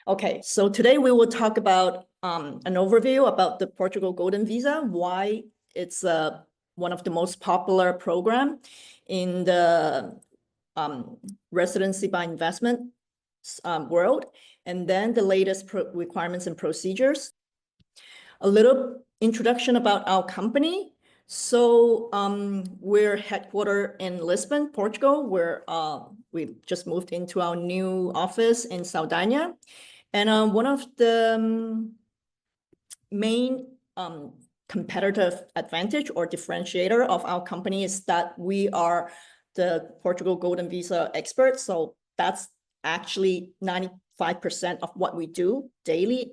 Okay, so today we will talk about an overview about the Portugal Golden Visa, why it's one of the most popular program in the residency by investment world, and then the latest requirements and procedures. A little introduction about our company. So we're headquartered in Lisbon, Portugal, where we just moved into our new office in Sardinia. And one of the main competitive advantage or differentiator of our company is that we are the Portugal Golden Visa experts. So that's actually 95% of what we do daily.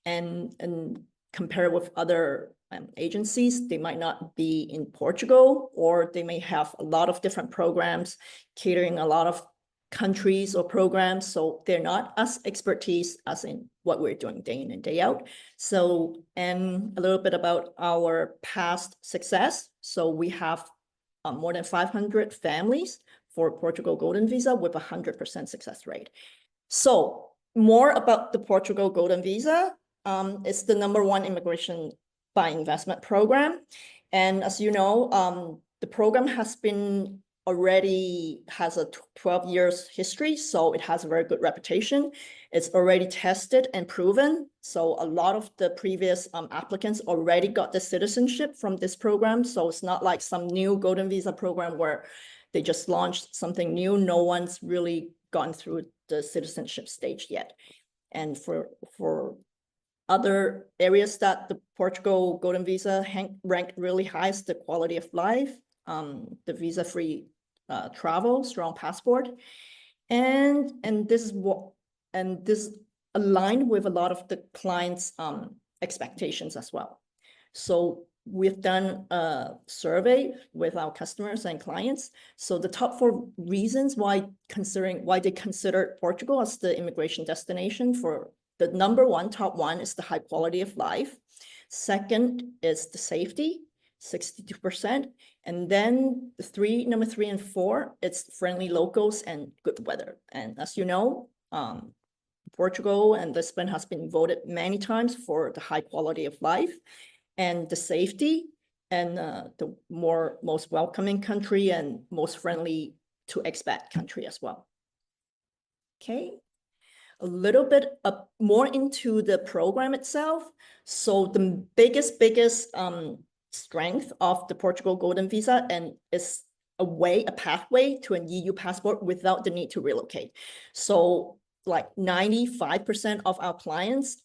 And compare with other agencies, they might not be in Portugal, or they may have a lot of different programs catering a lot of countries or programs. So they're not as expertise as in what we're doing day in and day out. So, and a little bit about our past success. So we have more than 500 families for Portugal Golden Visa with 100% success rate. So more about the Portugal Golden Visa. It's the #1 immigration by investment program. And as you know, the program has a 12 years history, so it has a very good reputation. It's already tested and proven. So a lot of the previous applicants already got the citizenship from this program. So it's not like some new Golden Visa program where they just launched something new. No one's really gone through the citizenship stage yet. And for other areas that the Portugal Golden Visa ranked really high is the quality of life, the visa-free travel, strong passport, and this aligned with a lot of the clients' expectations as well. So we've done a survey with our customers and clients. So the top 4 reasons why they consider Portugal as the immigration destination for the top one is the high quality of life. Second is the safety, 62%. And then number 3 and 4, it's friendly locals and good weather. And as you know, Portugal and Lisbon has been voted many times for the high quality of life and the safety, and the most welcoming country and most friendly to expat country as well. Okay. A little bit more into the program itself. So the biggest strength of the Portugal Golden Visa and is a pathway to an EU passport without the need to relocate. So like 95% of our clients,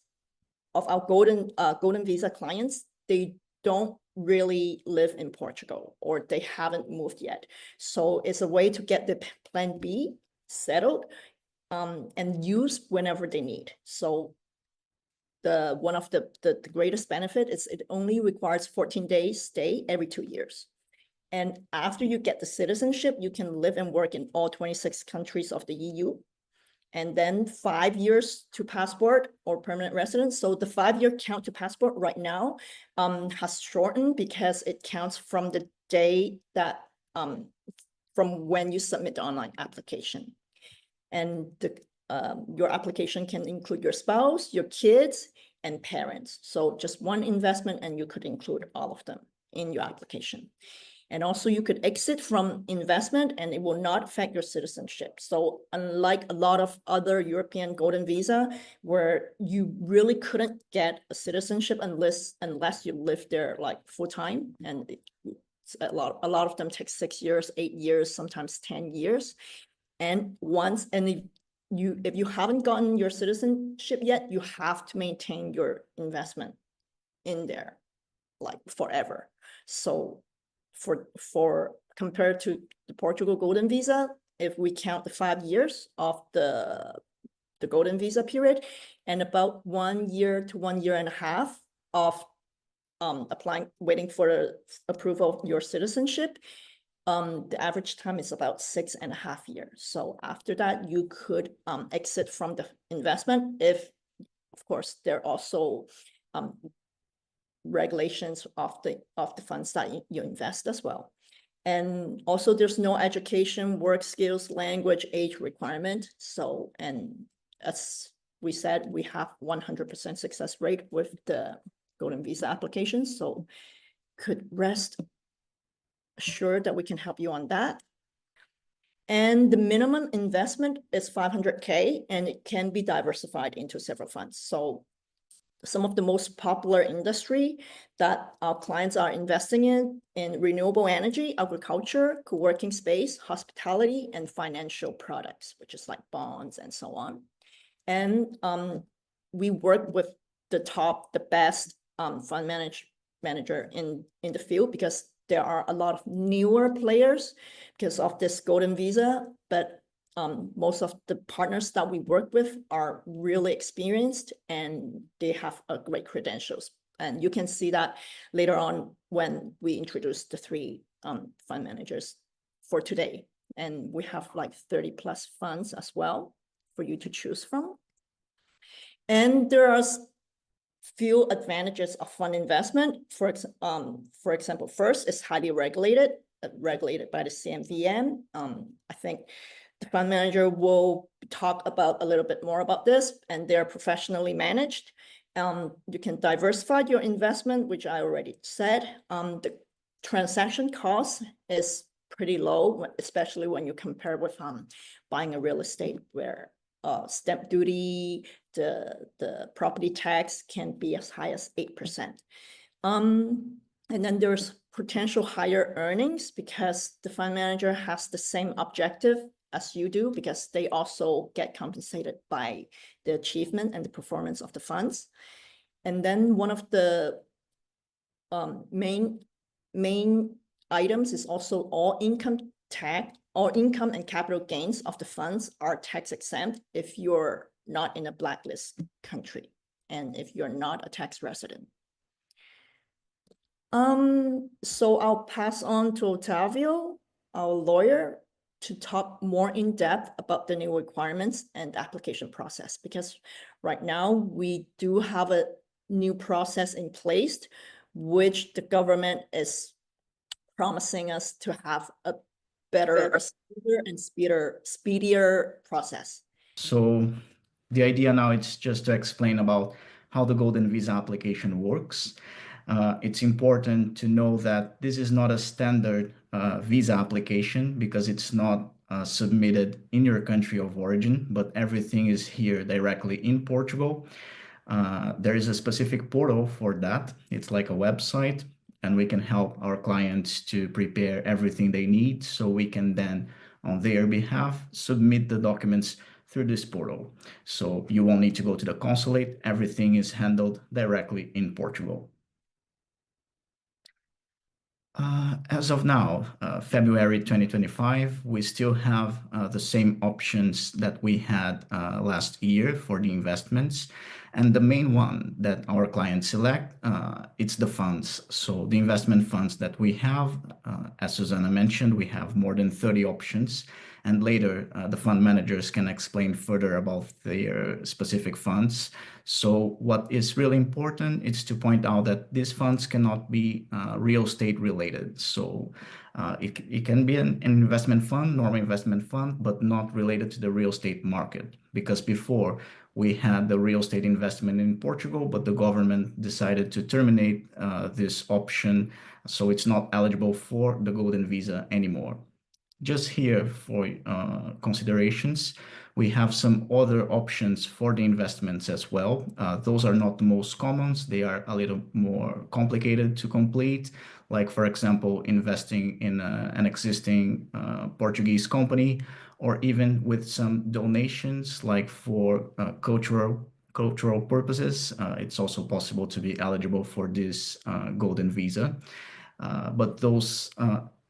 of our Golden Visa clients, they don't really live in Portugal or they haven't moved yet. So it's a way to get the plan B settled and used whenever they need. So one of the greatest benefit is it only requires 14 days stay every 2 years. And after you get the citizenship, you can live and work in all 26 countries of the EU. And then 5 years to passport or permanent residence. So the 5-year count to passport right now has shortened because it counts from the day that from when you submit the online application. And your application can include your spouse, your kids, and parents. So just one investment and you could include all of them in your application. And also you could exit from investment and it will not affect your citizenship. So unlike a lot of other European Golden Visa, where you really couldn't get a citizenship unless you live there like full time, and a lot of them take 6 years, 8 years, sometimes 10 years. And if you haven't gotten your citizenship yet, you have to maintain your investment in there like forever. So for compared to the Portugal Golden Visa, if we count the 5 years of the Golden Visa period and about 1 year to 1.5 years of waiting for approval of your citizenship, the average time is about 6.5 years. So after that, you could exit from the investment if, of course, there are also regulations of the funds that you invest as well. And also there's no education, work skills, language, age requirement. So, and as we said we have 100% success rate with the Golden Visa application, so could rest assured that we can help you on that. And the minimum investment is 500K, and it can be diversified into several funds. So some of the most popular industry that our clients are investing in renewable energy, agriculture, co-working space, hospitality, and financial products, which is like bonds and so on. And we work with the best fund manager in the field, because there are a lot of newer players because of this Golden Visa, but most of the partners that we work with are really experienced and they have a great credentials. And you can see that later on when we introduce the 3 fund managers for today. And we have like 30 plus funds as well for you to choose from. And there are few advantages of fund investment. For example, first, it's highly regulated by the CMVM. I think the fund manager will talk about a little bit more about this, and they're professionally managed. You can diversify your investment, which I already said. The transaction cost is pretty low, especially when you compare with buying a real estate, where stamp duty, the property tax can be as high as 8%. And then there's potential higher earnings because the fund manager has the same objective as you do, because they also get compensated by the achievement and the performance of the funds. And then one of the main items is also all income and capital gains of the funds are tax exempt if you're not in a blacklist country and if you're not a tax resident. So I'll pass on to Otavio, our lawyer, to talk more in depth about the new requirements and application process, because right now we do have a new process in place, which the government is promising us to have a better, speedier process. So the idea now is just to explain about how the Golden Visa application works. It's important to know that this is not a standard visa application, because it's not submitted in your country of origin, but everything is here directly in Portugal. There is a specific portal for that. It's like a website, and we can help our clients to prepare everything they need, so we can then, on their behalf, submit the documents through this portal. So you won't need to go to the consulate. Everything is handled directly in Portugal. As of now, February 2025, we still have the same options that we had last year for the investments. And the main one that our clients select, it's the funds. So the investment funds that we have, as Susana mentioned, we have more than 30 options. And later, the fund managers can explain further about their specific funds. So what is really important is to point out that these funds cannot be real estate related. So it can be an investment fund, normal investment fund, but not related to the real estate market. Because before we had the real estate investment in Portugal, but the government decided to terminate this option. So it's not eligible for the Golden Visa anymore. Just here for considerations, we have some other options for the investments as well. Those are not the most common. They are a little more complicated to complete. Like, for example, investing in an existing Portuguese company, or even with some donations, like for cultural purposes. It's also possible to be eligible for this Golden Visa. But those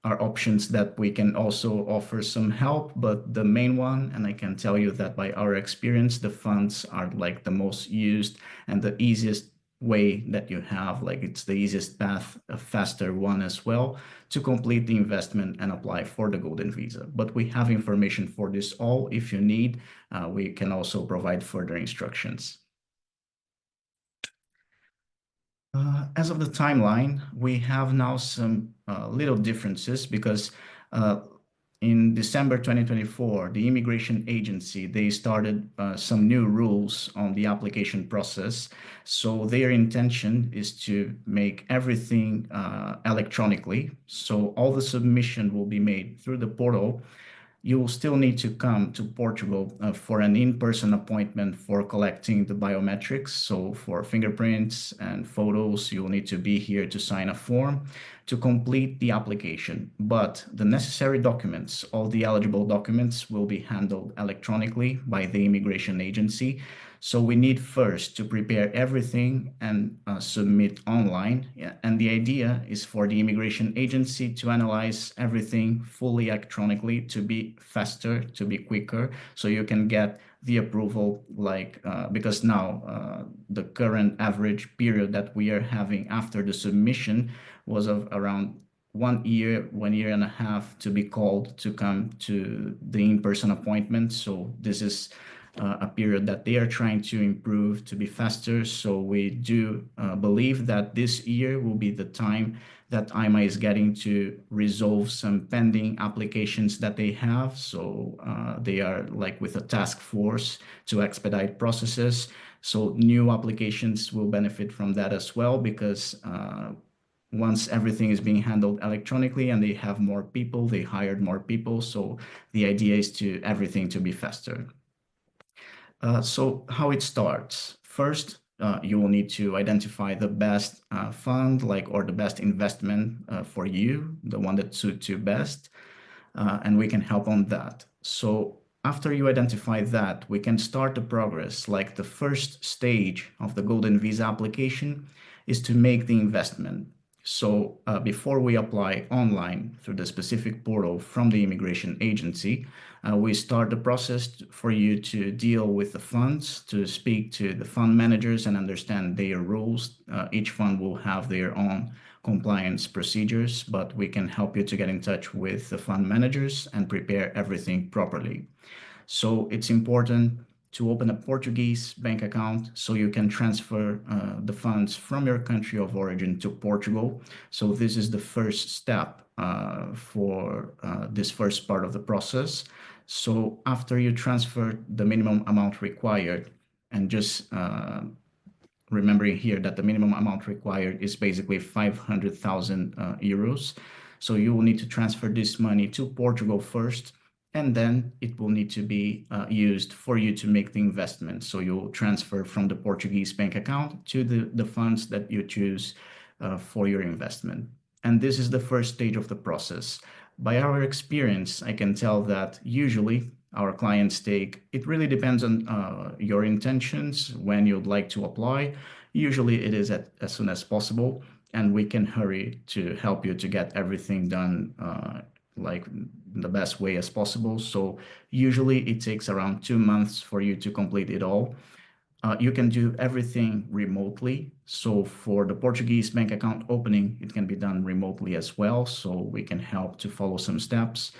are options that we can also offer some help, but the main one, and I can tell you that by our experience, the funds are like the most used and the easiest way that you have, like it's the easiest path, a faster one as well, to complete the investment and apply for the Golden Visa. But we have information for this all. If you need, we can also provide further instructions. As of the timeline, we have now some little differences, because in December 2024, the immigration agency, they started some new rules on the application process. So their intention is to make everything electronically. So all the submission will be made through the portal. You will still need to come to Portugal for an in-person appointment for collecting the biometrics. So for fingerprints and photos, you'll need to be here to sign a form to complete the application. But the necessary documents, all the eligible documents, will be handled electronically by the immigration agency. So we need first to prepare everything and submit online. Yeah. And the idea is for the immigration agency to analyze everything fully electronically, to be faster, to be quicker, so you can get the approval, because now the current average period that we are having after the submission was of around 1 year, 1.5 years to be called to come to the in-person appointment. So this is a period that they are trying to improve to be faster. So we do believe that this year will be the time that IMA is getting to resolve some pending applications that they have. So they are like with a task force to expedite processes. So new applications will benefit from that as well, because once everything is being handled electronically and they have more people, they hired more people. So the idea is to everything to be faster. So how it starts? First, you will need to identify the best fund, or the best investment for you, the one that suits you best, and we can help on that. So after you identify that, we can start the progress. Like the first stage of the Golden Visa application is to make the investment. So before we apply online through the specific portal from the immigration agency, we start the process for you to deal with the funds, to speak to the fund managers and understand their rules. Each fund will have their own compliance procedures, but we can help you to get in touch with the fund managers and prepare everything properly. So it's important to open a Portuguese bank account so you can transfer the funds from your country of origin to Portugal. So this is the first step for this first part of the process. So after you transfer the minimum amount required, and just remembering here that the minimum amount required is basically 500,000 euros. So you will need to transfer this money to Portugal first, and then it will need to be used for you to make the investment. So you'll transfer from the Portuguese bank account to the funds that you choose for your investment. And this is the first stage of the process. By our experience, I can tell that usually our clients take, it really depends on your intentions, when you'd like to apply. Usually it is as soon as possible, and we can hurry to help you to get everything done like the best way as possible. So usually it takes around 2 months for you to complete it all. You can do everything remotely. So for the Portuguese bank account opening, it can be done remotely as well. So we can help to follow some steps.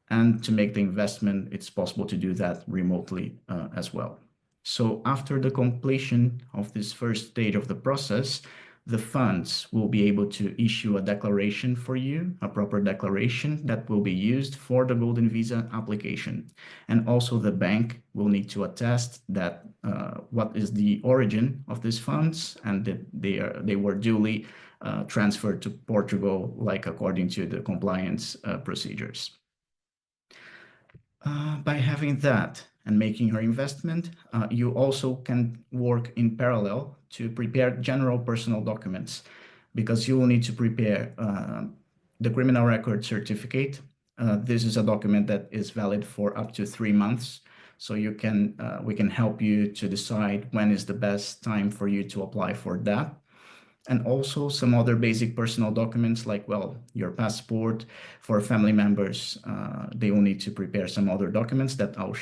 And to make the investment, it's possible to do that remotely as well. So after the completion of this first stage of the process, the funds will be able to issue a declaration for you, a proper declaration that will be used for the Golden Visa application. And also the bank will need to attest that what is the origin of these funds, and that they were duly transferred to Portugal, like according to the compliance procedures. By having that and making your investment, you also can work in parallel to prepare general personal documents, because you will need to prepare the criminal record certificate. This is a document that is valid for up to 3 months. So we can help you to decide when is the best time for you to apply for that. And also some other basic personal documents like, your passport. For family members, they will need to prepare some other documents that I'll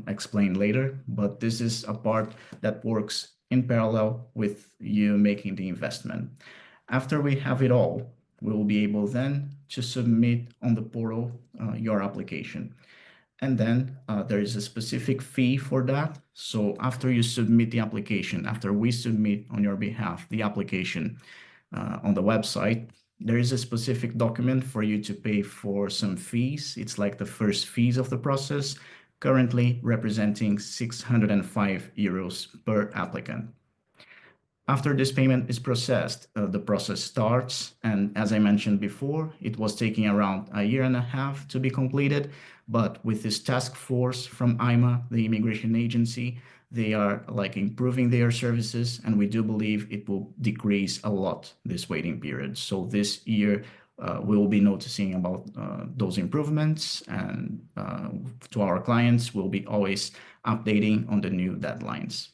explain later. But this is a part that works in parallel with you making the investment. After we have it all, we will be able then to submit on the portal your application. And then there is a specific fee for that. So after you submit the application, after we submit on your behalf the application on the website, There is a specific document for you to pay for some fees. It's like the first fees of the process, currently representing 605 euros per applicant. After this payment is processed, the process starts. And as I mentioned before, it was taking around a year and a half to be completed. But with this task force from IMA, the immigration agency, they are like improving their services. And we do believe it will decrease a lot, this waiting period. So this year, we will be noticing about those improvements. And to our clients, we'll be always updating on the new deadlines.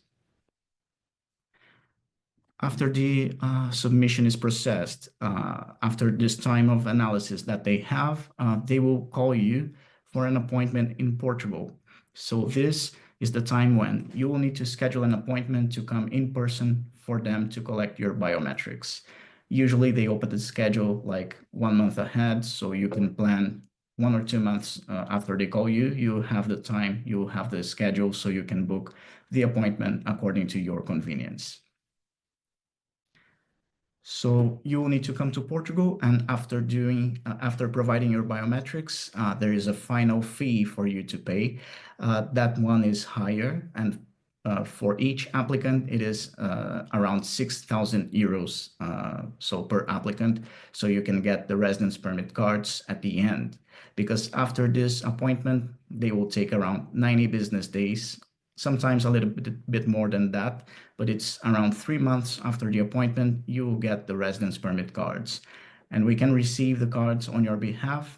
After the submission is processed, after this time of analysis that they have, they will call you for an appointment in Portugal. So this is the time when you will need to schedule an appointment to come in person for them to collect your biometrics. Usually they open the schedule like 1 month ahead, so you can plan 1 or 2 months after they call you. You have the time, you have the schedule, so you can book the appointment according to your convenience. So you will need to come to Portugal, and after providing your biometrics, there is a final fee for you to pay. That one is higher, and for each applicant, it is around 6,000 euros so per applicant. So you can get the residence permit cards at the end, because after this appointment, they will take around 90 business days, sometimes a little bit more than that, but it's around 3 months after the appointment, you will get the residence permit cards. And we can receive the cards on your behalf.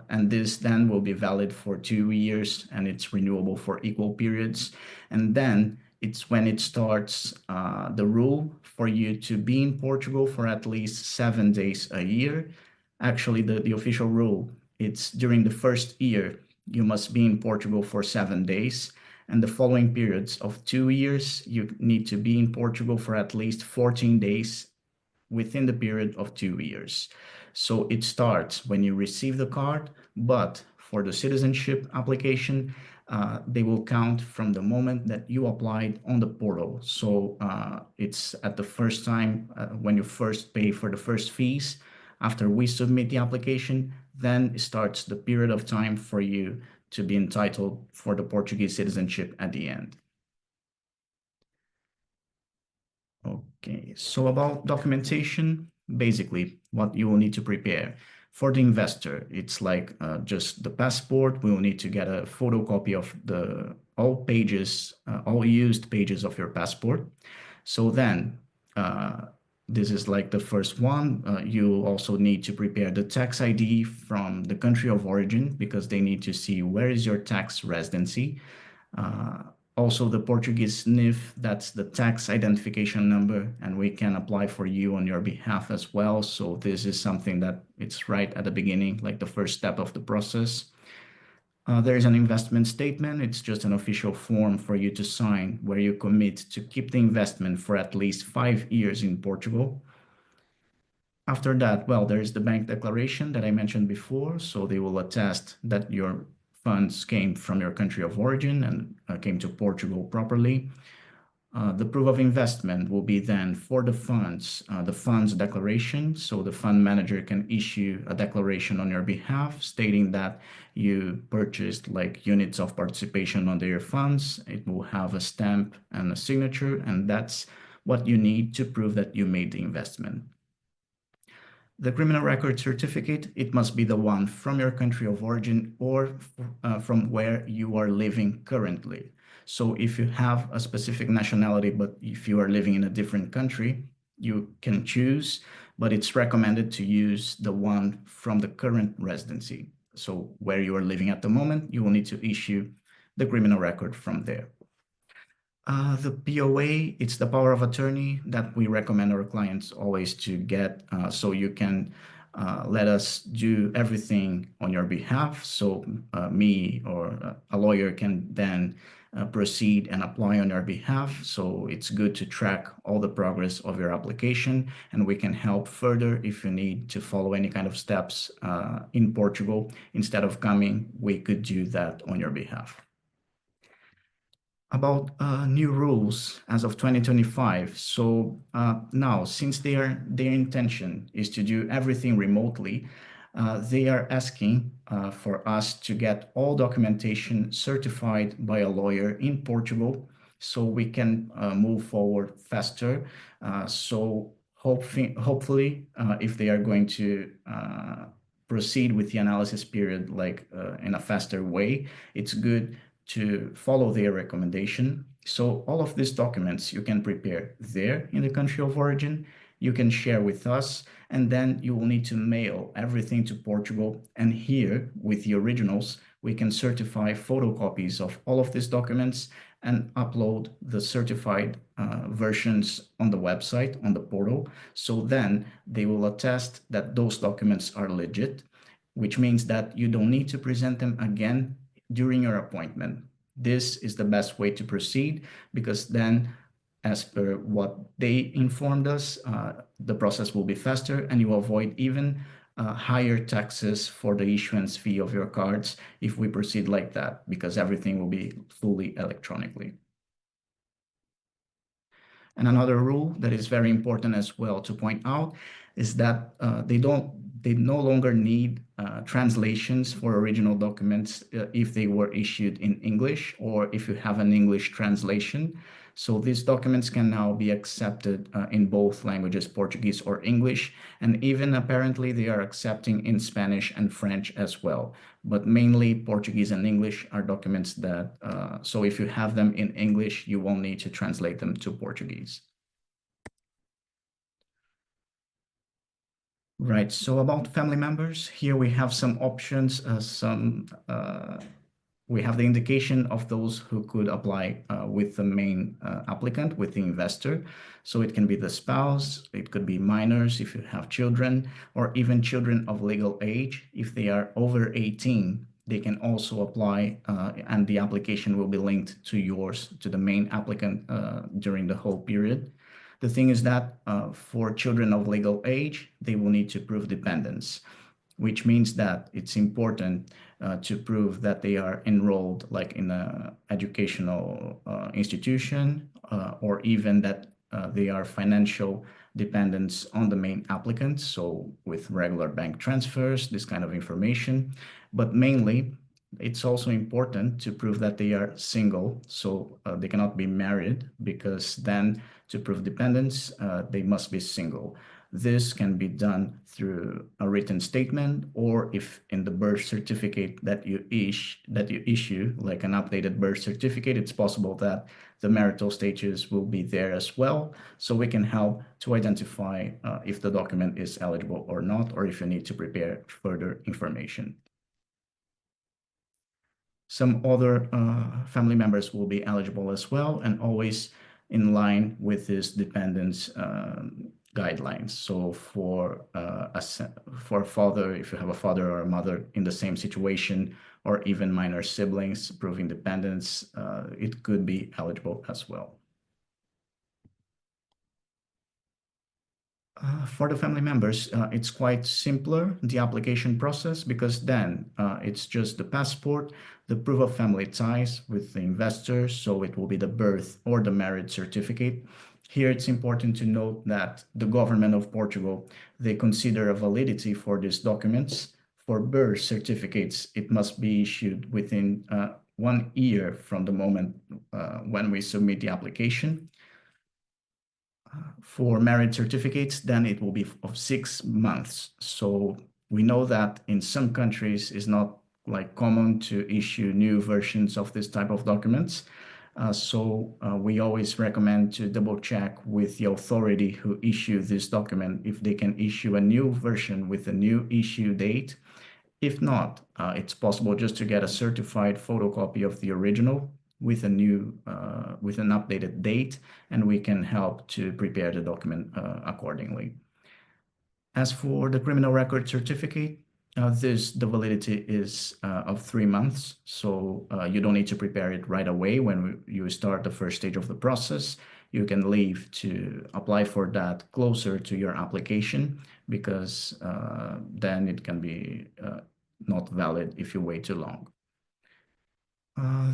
And this then will be valid for 2 years, and it's renewable for equal periods. And then it's when it starts the rule for you to be in Portugal for at least 7 days a year. Actually, the official rule, it's during the first year, you must be in Portugal for 7 days. And the following periods of 2 years, you need to be in Portugal for at least 14 days within the period of 2 years. So it starts when you receive the card, but for the citizenship application, they will count from the moment that you applied on the portal. So it's at the first time when you first pay for the first fees. After we submit the application, then starts the period of time for you to be entitled for the Portuguese citizenship at the end. Okay, so about documentation, basically what you will need to prepare. For the investor, it's like just the passport. We will need to get a photocopy of all used pages of your passport. So then this is like the first one. You also need to prepare the tax ID from the country of origin, because they need to see where is your tax residency. Also the Portuguese NIF, that's the tax identification number, and we can apply for you on your behalf as well. So this is something that it's right at the beginning, like the first step of the process. There is an investment statement. It's just an official form for you to sign where you commit to keep the investment for at least 5 years in Portugal. After that, well, there is the bank declaration that I mentioned before. So they will attest that your funds came from your country of origin and came to Portugal properly. The proof of investment will be then for the funds declaration. So the fund manager can issue a declaration on your behalf stating that you purchased like units of participation under your funds. It will have a stamp and a signature, and that's what you need to prove that you made the investment. The criminal record certificate, it must be the one from your country of origin or from where you are living currently. So if you have a specific nationality, but if you are living in a different country, you can choose, but it's recommended to use the one from the current residency. So where you are living at the moment, you will need to issue the criminal record from there. The POA, it's the power of attorney that we recommend our clients always to get, so you can let us do everything on your behalf. So me or a lawyer can then proceed and apply on your behalf. So it's good to track all the progress of your application, and we can help further if you need to follow any kind of steps in Portugal. Instead of coming, we could do that on your behalf. About new rules as of 2025. So now, since their intention is to do everything remotely, they are asking for us to get all documentation certified by a lawyer in Portugal, so we can move forward faster. So hopefully, if they are going to proceed with the analysis period like in a faster way, it's good to follow their recommendation. So all of these documents you can prepare there in the country of origin, you can share with us, and then you will need to mail everything to Portugal. And here, with the originals, we can certify photocopies of all of these documents and upload the certified versions on the website, on the portal. So then they will attest that those documents are legit, which means that you don't need to present them again during your appointment. This is the best way to proceed, because then, as per what they informed us, the process will be faster and you avoid even higher taxes for the issuance fee of your cards if we proceed like that, because everything will be fully electronically. And another rule that is very important as well to point out is that they no longer need translations for original documents if they were issued in English or if you have an English translation. So these documents can now be accepted in both languages, Portuguese or English, and even apparently they are accepting in Spanish and French as well. But mainly Portuguese and English are documents that, so if you have them in English, you won't need to translate them to Portuguese. Right, so about family members, here we have some options, we have the indication of those who could apply with the main applicant, with the investor. So it can be the spouse, it could be minors if you have children, or even children of legal age. If they are over 18, they can also apply, and the application will be linked to yours, to the main applicant during the whole period. The thing is that for children of legal age, they will need to prove dependence, which means that it's important to prove that they are enrolled like in an educational institution, or even that they are financial dependents on the main applicant, so with regular bank transfers, this kind of information. But mainly, it's also important to prove that they are single, so they cannot be married, because then to prove dependence, they must be single. This can be done through a written statement, or if in the birth certificate that you issue, like an updated birth certificate, it's possible that the marital status will be there as well. So we can help to identify if the document is eligible or not, or if you need to prepare further information. Some other family members will be eligible as well, and always in line with this dependence guidelines. So for a father, if you have a father or a mother in the same situation, or even minor siblings proving dependence, it could be eligible as well. For the family members, it's quite simpler, the application process, because then it's just the passport, the proof of family ties with the investor, so it will be the birth or the marriage certificate. Here, it's important to note that the government of Portugal, they consider a validity for these documents. For birth certificates, it must be issued within 1 year from the moment when we submit the application. For marriage certificates, then it will be of 6 months. So we know that in some countries it's not like common to issue new versions of this type of documents. So we always recommend to double check with the authority who issued this document if they can issue a new version with a new issue date. If not, it's possible just to get a certified photocopy of the original with a new, with an updated date, and we can help to prepare the document accordingly. As for the criminal record certificate, the validity is of 3 months, so you don't need to prepare it right away when you start the first stage of the process. You can leave to apply for that closer to your application, because then it can be not valid if you wait too long.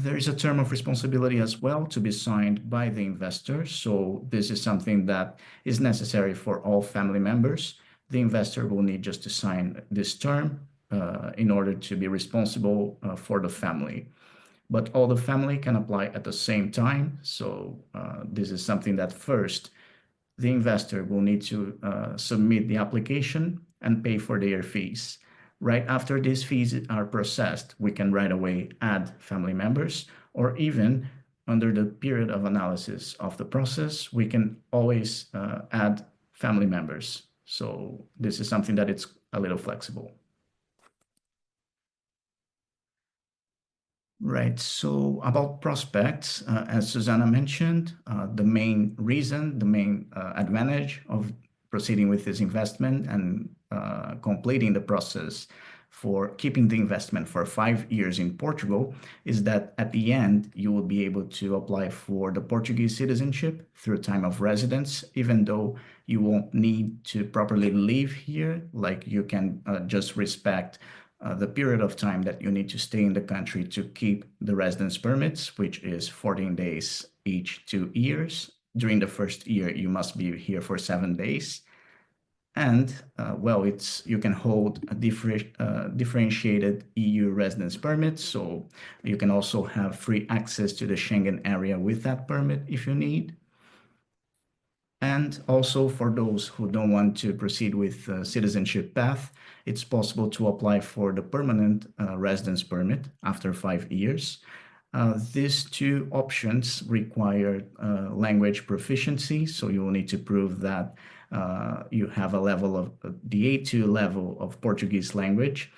There is a term of responsibility as well to be signed by the investor. So this is something that is necessary for all family members. The investor will need just to sign this term in order to be responsible for the family. But all the family can apply at the same time. So this is something that first the investor will need to submit the application and pay for their fees. Right after these fees are processed, we can right away add family members, or even under the period of analysis of the process, we can always add family members. So this is something that it's a little flexible. Right. So about prospects, as Susana mentioned, the main reason, the main advantage of proceeding with this investment and completing the process for keeping the investment for 5 years in Portugal is that at the end, you will be able to apply for the Portuguese citizenship through time of residence, even though you won't need to properly live here, like you can just respect the period of time that you need to stay in the country to keep the residence permits, which is 14 days each 2 years. During the first year, you must be here for 7 days. And well, you can hold a differentiated EU residence permit. So you can also have free access to the Schengen area with that permit if you need. And also for those who don't want to proceed with the citizenship path, it's possible to apply for the permanent residence permit after 5 years. These two options require language proficiency, so you will need to prove that you have a level of the A2 level of Portuguese language.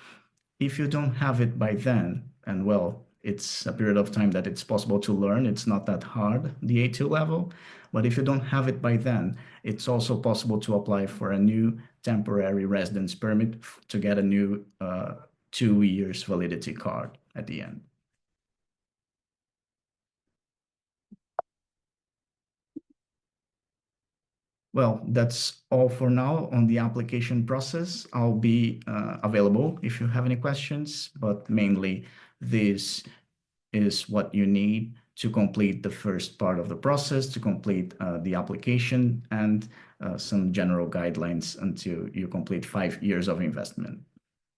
If you don't have it by then, and well, it's a period of time that it's possible to learn. It's not that hard, the A2 level. But if you don't have it by then, it's also possible to apply for a new temporary residence permit to get a new 2 years validity card at the end. Well, that's all for now on the application process. I'll be available if you have any questions, but mainly this is what you need to complete the first part of the process, to complete the application and some general guidelines until you complete 5 years of investment.